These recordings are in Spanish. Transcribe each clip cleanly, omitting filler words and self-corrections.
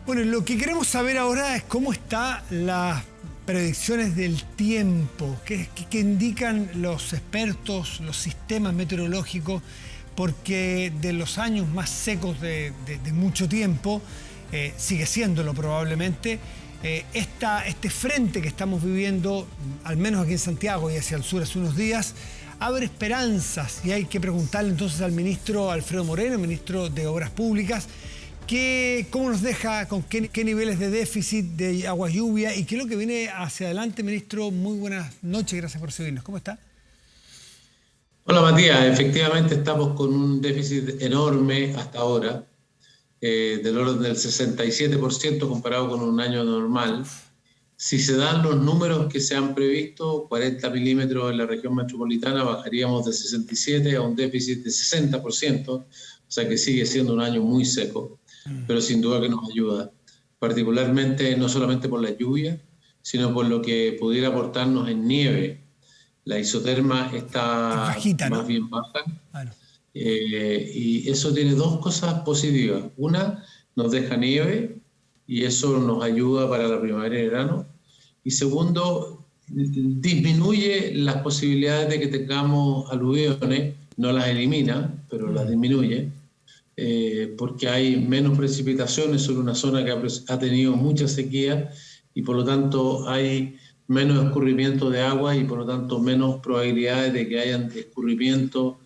Bueno, lo que queremos saber ahora es cómo están las predicciones del tiempo, qué indican los expertos, los sistemas meteorológicos, porque de los años más secos de mucho tiempo, sigue siéndolo probablemente, este frente que estamos viviendo, al menos aquí en Santiago y hacia el sur hace unos días, abre esperanzas y hay que preguntarle entonces al ministro Alfredo Moreno, ministro de Obras Públicas, ¿cómo nos deja, con qué niveles de déficit, de agua lluvia y qué es lo que viene hacia adelante, ministro? Muy buenas noches, gracias por recibirnos. ¿Cómo está? Hola Matías, efectivamente estamos con un déficit enorme hasta ahora, del orden del 67% comparado con un año normal. Si se dan los números que se han previsto, 40 milímetros en la región metropolitana, bajaríamos de 67 a un déficit de 60%, o sea que sigue siendo un año muy seco, pero sin duda que nos ayuda, particularmente no solamente por la lluvia, sino por lo que pudiera aportarnos en nieve. La isoterma está bajita, más ¿no? bien baja. Bueno. Y eso tiene dos cosas positivas. Una, nos deja nieve y eso nos ayuda para la primavera y verano. Y segundo, disminuye las posibilidades de que tengamos aluviones, no las elimina, pero las disminuye, porque hay menos precipitaciones sobre una zona que ha tenido mucha sequía y por lo tanto hay menos escurrimiento de agua y por lo tanto menos probabilidades de que hayan escurrimientos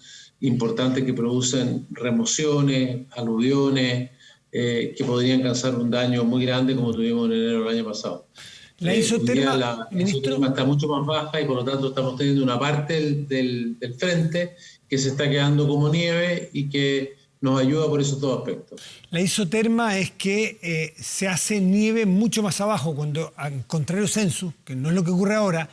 importantes que producen remociones, aluviones, que podrían causar un daño muy grande como tuvimos en enero del año pasado. La Hoy día isoterma, la ministro. isoterma está mucho más baja y por lo tanto estamos teniendo una parte del frente que se está quedando como nieve y que nos ayuda por esos dos aspectos. La isoterma es que se hace nieve mucho más abajo, cuando, al contrario censo, que no es lo que ocurre ahora,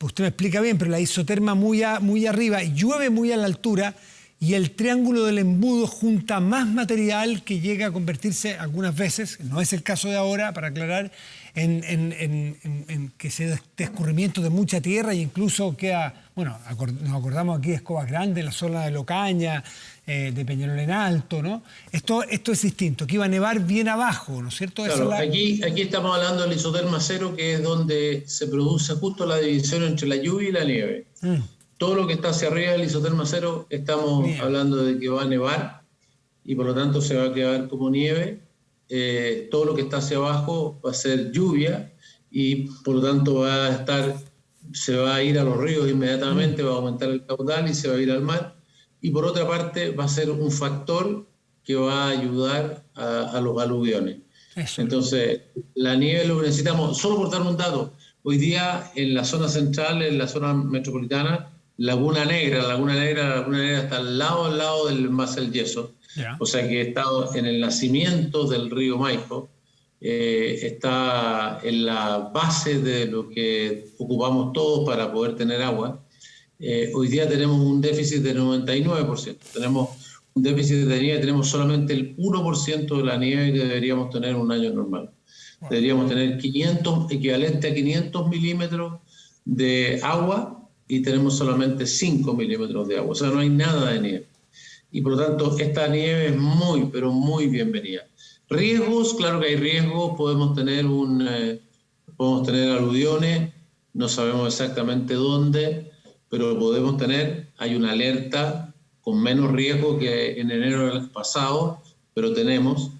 usted me explica bien, pero la isoterma muy arriba, llueve muy a la altura y el triángulo del embudo junta más material que llega a convertirse algunas veces, no es el caso de ahora, para aclarar, en que se dé escurrimiento de mucha tierra e incluso queda, bueno, nos acordamos aquí de Escobas Grandes, la zona de Locaña, de Peñarol en Alto, ¿no? Esto es distinto, que iba a nevar bien abajo, ¿no es cierto? Claro, aquí estamos hablando del isoterma cero, que es donde se produce justo la división entre la lluvia y la nieve. Todo lo que está hacia arriba del isoterma cero, estamos hablando de que va a nevar y por lo tanto se va a quedar como nieve. Todo lo que está hacia abajo va a ser lluvia y por lo tanto se va a ir a los ríos inmediatamente, va a aumentar el caudal y se va a ir al mar. Y por otra parte va a ser un factor que va a ayudar a los aluviones. Eso. Entonces, la nieve lo que necesitamos, solo por dar un dato, hoy día en la zona central, en la zona metropolitana, Laguna Negra está al lado del embalse del Yeso. Yeah. O sea que está en el nacimiento del río Maipo, está en la base de lo que ocupamos todos para poder tener agua. Hoy día tenemos un déficit del 99%. Tenemos un déficit de nieve, tenemos solamente el 1% de la nieve que deberíamos tener en un año normal. Wow. Deberíamos tener equivalente a 500 milímetros de agua y tenemos solamente 5 milímetros de agua. O sea, no hay nada de nieve. Y por lo tanto, esta nieve es muy, pero muy bienvenida. Riesgos, claro que hay riesgos, podemos tener aluviones, no sabemos exactamente dónde, pero podemos hay una alerta con menos riesgo que en enero del pasado, pero tenemos,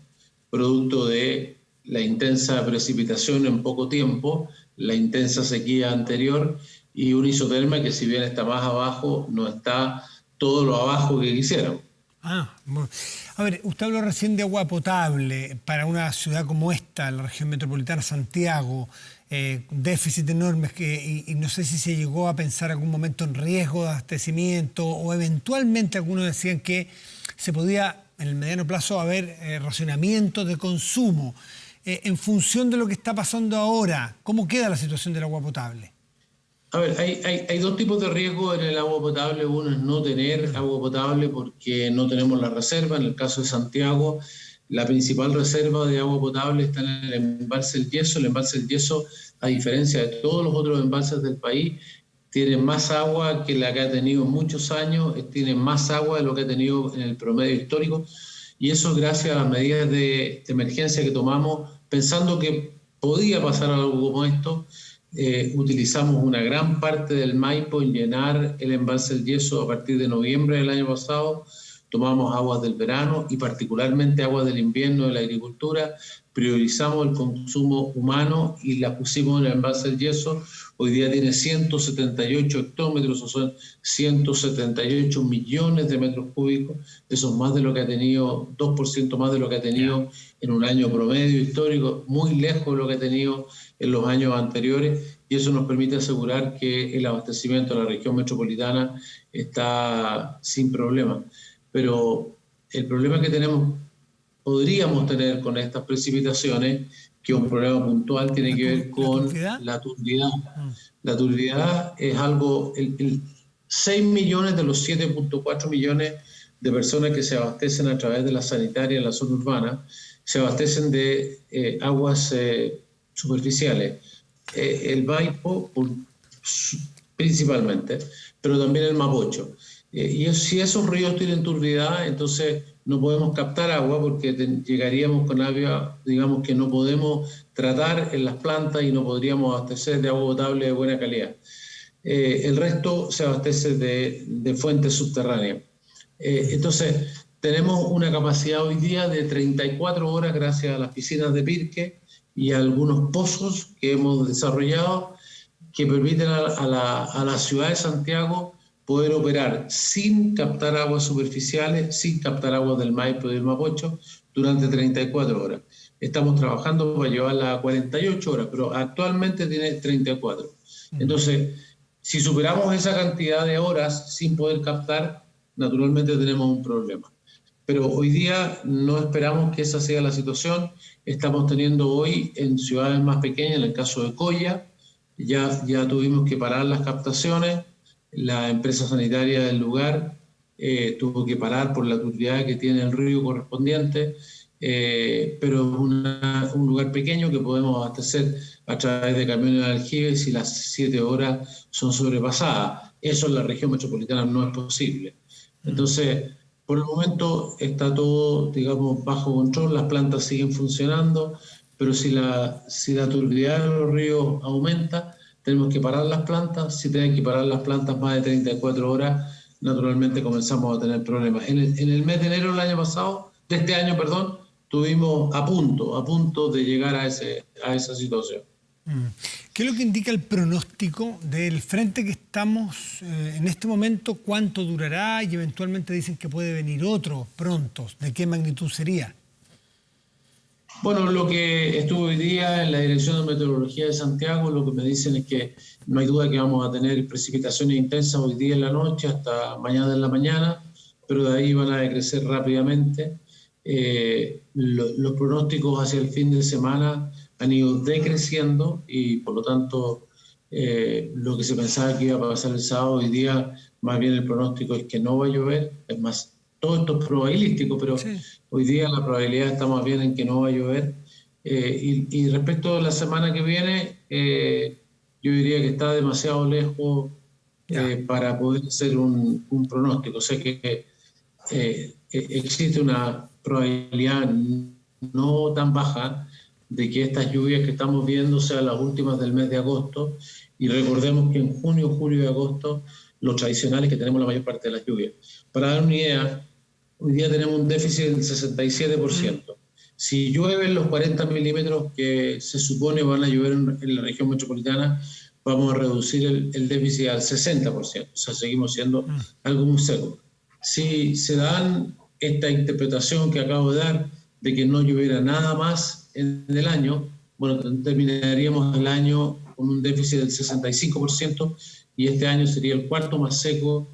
producto de la intensa precipitación en poco tiempo, la intensa sequía anterior y una isoterma que si bien está más abajo, no está todo lo abajo que quisiéramos. Bueno. A ver, usted habló recién de agua potable para una ciudad como esta, la región metropolitana, Santiago, déficit enormes y no sé si se llegó a pensar algún momento en riesgo de abastecimiento o eventualmente algunos decían que se podía en el mediano plazo haber racionamiento de consumo. En función de lo que está pasando ahora, ¿cómo queda la situación del agua potable? A ver, hay dos tipos de riesgo en el agua potable. Uno es no tener agua potable porque no tenemos la reserva. En el caso de Santiago, la principal reserva de agua potable está en el embalse del Yeso. El embalse del Yeso, a diferencia de todos los otros embalses del país, tiene más agua que la que ha tenido en muchos años, tiene más agua de lo que ha tenido en el promedio histórico. y eso gracias a las medidas de emergencia que tomamos, pensando que podía pasar algo como esto. Utilizamos una gran parte del Maipo en llenar el embalse del Yeso a partir de noviembre del año pasado. Tomamos aguas del verano y particularmente aguas del invierno de la agricultura, priorizamos el consumo humano y las pusimos en el embalse del Yeso. Hoy día tiene 178 hectómetros, o son 178 millones de metros cúbicos. Eso es más de lo que ha tenido, 2% más de lo que ha tenido en un año promedio histórico, muy lejos de lo que ha tenido en los años anteriores, y eso nos permite asegurar que el abastecimiento de la región metropolitana está sin problema. Pero el problema que podríamos tener con estas precipitaciones, que es un problema puntual, tiene que ver con la turbidez. La turbidez es algo, 6 millones de los 7.4 millones de personas que se abastecen a través de la sanitaria en la zona urbana, se abastecen de aguas superficiales. El Maipo principalmente, pero también el Mapocho. Y si esos ríos tienen turbidez, entonces no podemos captar agua porque llegaríamos con agua, digamos, que no podemos tratar en las plantas y no podríamos abastecer de agua potable de buena calidad. El resto se abastece de fuentes subterráneas. Entonces, tenemos una capacidad hoy día de 34 horas gracias a las piscinas de Pirque y a algunos pozos que hemos desarrollado que permiten a la ciudad de Santiago poder operar sin captar aguas superficiales, sin captar aguas del Maipo y del Mapocho durante 34 horas. Estamos trabajando para llevarla a 48 horas, pero actualmente tiene 34. Entonces, si superamos esa cantidad de horas sin poder captar, naturalmente tenemos un problema. Pero hoy día no esperamos que esa sea la situación. Estamos teniendo hoy en ciudades más pequeñas, en el caso de Coya, ya tuvimos que parar las captaciones. La empresa sanitaria del lugar tuvo que parar por la turbidez que tiene el río correspondiente, pero es un lugar pequeño que podemos abastecer a través de camiones de aljibe si las 7 horas son sobrepasadas. Eso en la región metropolitana no es posible. Entonces, por el momento está todo, digamos, bajo control, las plantas siguen funcionando, pero si la turbidez de los ríos aumenta, tenemos que parar las plantas. Si tienen que parar las plantas más de 34 horas, naturalmente comenzamos a tener problemas. En el mes de enero de este año, estuvimos a punto de llegar a esa situación. ¿Qué es lo que indica el pronóstico del frente que estamos en este momento? ¿Cuánto durará? Y eventualmente dicen que puede venir otro pronto. ¿De qué magnitud sería? Bueno, lo que estuvo hoy día en la Dirección de Meteorología de Santiago, lo que me dicen es que no hay duda que vamos a tener precipitaciones intensas hoy día en la noche hasta mañana en la mañana, pero de ahí van a decrecer rápidamente. Los pronósticos hacia el fin de semana han ido decreciendo y por lo tanto lo que se pensaba que iba a pasar el sábado, hoy día más bien el pronóstico es que no va a llover. Es más, todo esto es probabilístico, pero sí, hoy día la probabilidad está más bien en que no va a llover. Y respecto a la semana que viene, yo diría que está demasiado lejos para poder hacer un pronóstico. O sea que existe una probabilidad no tan baja de que estas lluvias que estamos viendo sean las últimas del mes de agosto. Y recordemos que en junio, julio y agosto, los tradicionales que tenemos la mayor parte de las lluvias. Para dar una idea, hoy día tenemos un déficit del 67%. Si llueven los 40 milímetros que se supone van a llover en la región metropolitana, vamos a reducir el déficit al 60%. O sea, seguimos siendo algo muy seco. Si se dan esta interpretación que acabo de dar de que no lloviera nada más en el año, bueno, terminaríamos el año con un déficit del 65% y este año sería el cuarto más seco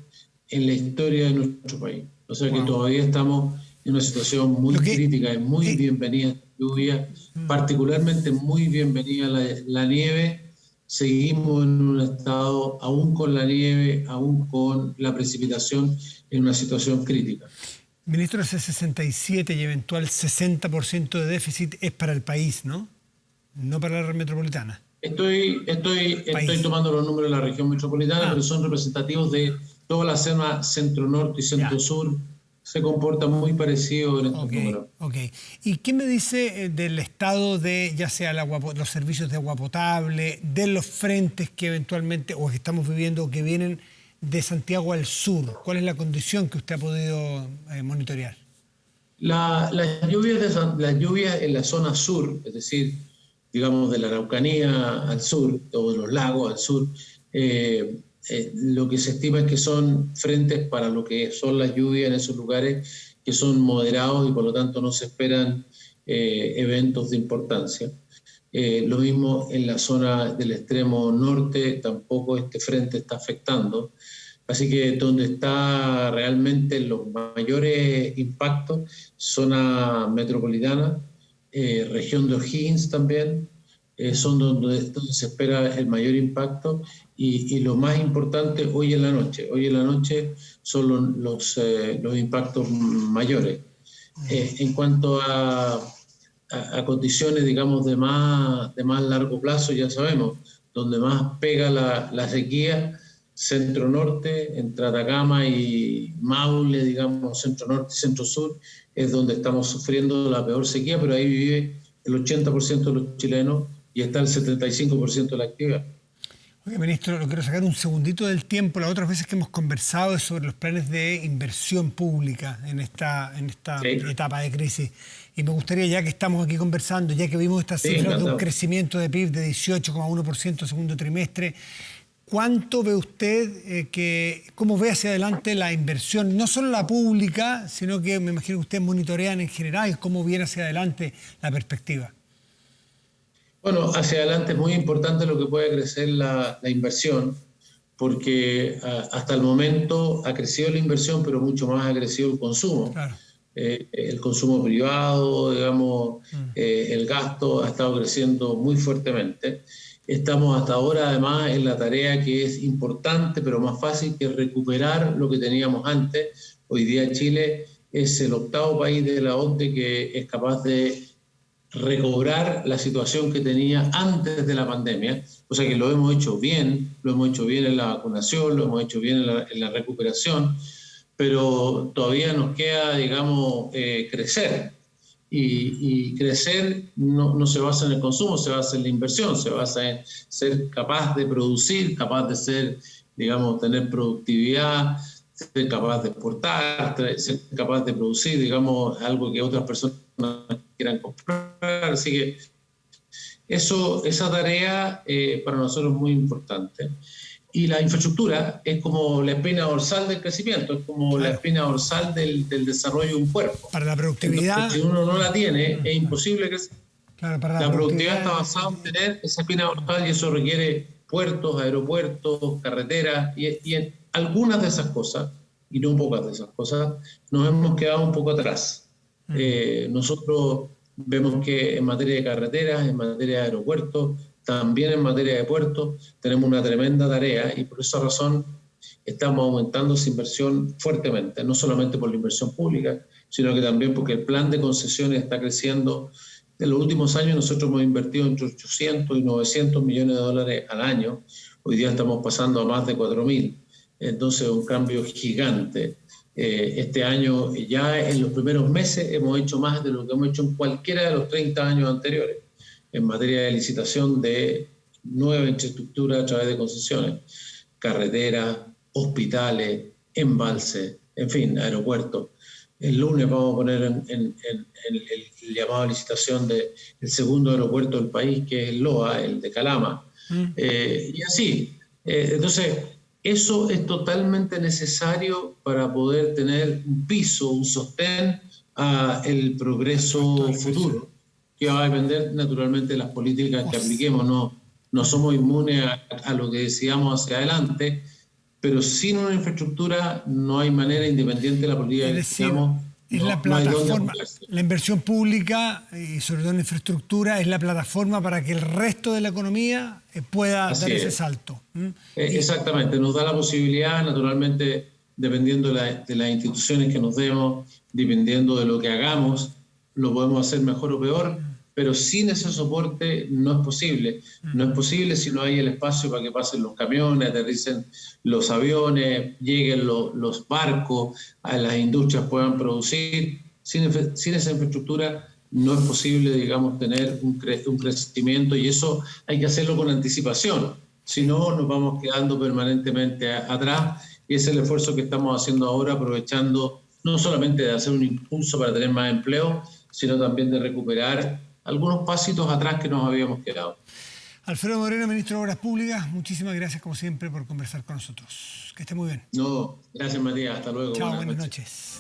en la historia de nuestro país. O sea que todavía estamos en una situación muy crítica. Es muy bienvenida la lluvia, particularmente muy bienvenida la nieve. Seguimos en un estado, aún con la nieve, aún con la precipitación, en una situación crítica. Ministro, ese 67 y eventual 60% de déficit es para el país, ¿no? No para la red metropolitana. Estoy tomando los números de la región metropolitana, pero son representativos de toda la zona centro-norte y centro-sur. se comporta muy parecido en estos números. Okay. ¿Y qué me dice del estado de, ya sea los servicios de agua potable, de los frentes que eventualmente, o que estamos viviendo, o que vienen de Santiago al sur? ¿Cuál es la condición que usted ha podido monitorear? Las lluvias en la zona sur, es decir, digamos de la Araucanía al sur, o de los lagos al sur, lo que se estima es que son frentes para lo que son las lluvias en esos lugares, que son moderados y por lo tanto no se esperan eventos de importancia. Lo mismo en la zona del extremo norte, tampoco este frente está afectando. Así que donde está realmente los mayores impactos, zona metropolitana, región de O'Higgins también, son donde se espera el mayor impacto y lo más importante hoy en la noche. Hoy en la noche son los impactos mayores. En cuanto a condiciones, digamos, de más largo plazo, ya sabemos, donde más pega la sequía, centro-norte, entre Atacama y Maule, digamos, centro-norte y centro-sur, es donde estamos sufriendo la peor sequía, pero ahí vive el 80% de los chilenos y está el 75% de la actividad. Oye, ministro, lo quiero sacar un segundito del tiempo. Las otras veces que hemos conversado es sobre los planes de inversión pública en esta etapa de crisis. Y me gustaría, ya que estamos aquí conversando, ya que vimos estas cifras de un crecimiento de PIB de 18,1% segundo trimestre, ¿cuánto ve usted, cómo ve hacia adelante la inversión, no solo la pública, sino que me imagino que ustedes monitorean en general cómo viene hacia adelante la perspectiva? Bueno, hacia adelante es muy importante lo que puede crecer la inversión, porque hasta el momento ha crecido la inversión, pero mucho más ha crecido el consumo. Claro. El consumo privado, digamos, el gasto ha estado creciendo muy fuertemente. Estamos hasta ahora además en la tarea que es importante, pero más fácil, que recuperar lo que teníamos antes. Hoy día Chile es el 8º país de la OCDE que es capaz de recobrar la situación que tenía antes de la pandemia, o sea que lo hemos hecho bien en la vacunación, lo hemos hecho bien en la recuperación, pero todavía nos queda, digamos, crecer. Y crecer no se basa en el consumo, se basa en la inversión, se basa en ser capaz de producir, capaz de ser, digamos, tener productividad, ser capaz de exportar, ser capaz de producir, digamos, algo que otras personas quieran comprar. Así que esa tarea para nosotros es muy importante. Y la infraestructura es como la espina dorsal del crecimiento, es como la espina dorsal del desarrollo de un cuerpo. Para la productividad. Entonces, si uno no la tiene, es imposible crecer. Claro, para la productividad está basada en tener esa espina dorsal y eso requiere puertos, aeropuertos, carreteras y en algunas de esas cosas, y no pocas de esas cosas, nos hemos quedado un poco atrás. Nosotros vemos que en materia de carreteras, en materia de aeropuertos, también en materia de puertos, tenemos una tremenda tarea y por esa razón estamos aumentando esa inversión fuertemente, no solamente por la inversión pública, sino que también porque el plan de concesiones está creciendo. En los últimos años nosotros hemos invertido entre 800 y 900 millones de dólares al año. Hoy día estamos pasando a más de 4.000. Entonces un cambio gigante. Este año, ya en los primeros meses, hemos hecho más de lo que hemos hecho en cualquiera de los 30 años anteriores en materia de licitación de nueva infraestructura a través de concesiones, carreteras, hospitales, embalses, en fin, aeropuertos. El lunes vamos a poner en el llamado a licitación del segundo aeropuerto del país, que es el LOA, el de Calama. Y así. Entonces, eso es totalmente necesario para poder tener un piso, un sostén al progreso futuro, que va a depender naturalmente de las políticas que apliquemos. No somos inmunes a lo que decidamos hacia adelante, pero sin una infraestructura no hay manera, independiente de la política que decidamos. Es la plataforma, la inversión pública y sobre todo en infraestructura es la plataforma para que el resto de la economía pueda dar ese salto. Exactamente, nos da la posibilidad, naturalmente, dependiendo de las instituciones que nos demos, dependiendo de lo que hagamos, lo podemos hacer mejor o peor, pero sin ese soporte no es posible. No es posible si no hay el espacio para que pasen los camiones, aterricen los aviones, lleguen los barcos, a las industrias puedan producir. Sin esa infraestructura no es posible, digamos, tener un crecimiento, y eso hay que hacerlo con anticipación. Si no, nos vamos quedando permanentemente atrás, y ese es el esfuerzo que estamos haciendo ahora, aprovechando no solamente de hacer un impulso para tener más empleo, sino también de recuperar algunos pasitos atrás que nos habíamos quedado. Alfredo Moreno, ministro de Obras Públicas, muchísimas gracias como siempre por conversar con nosotros. Que esté muy bien. No, gracias Matías, hasta luego. Chao, buenas noches.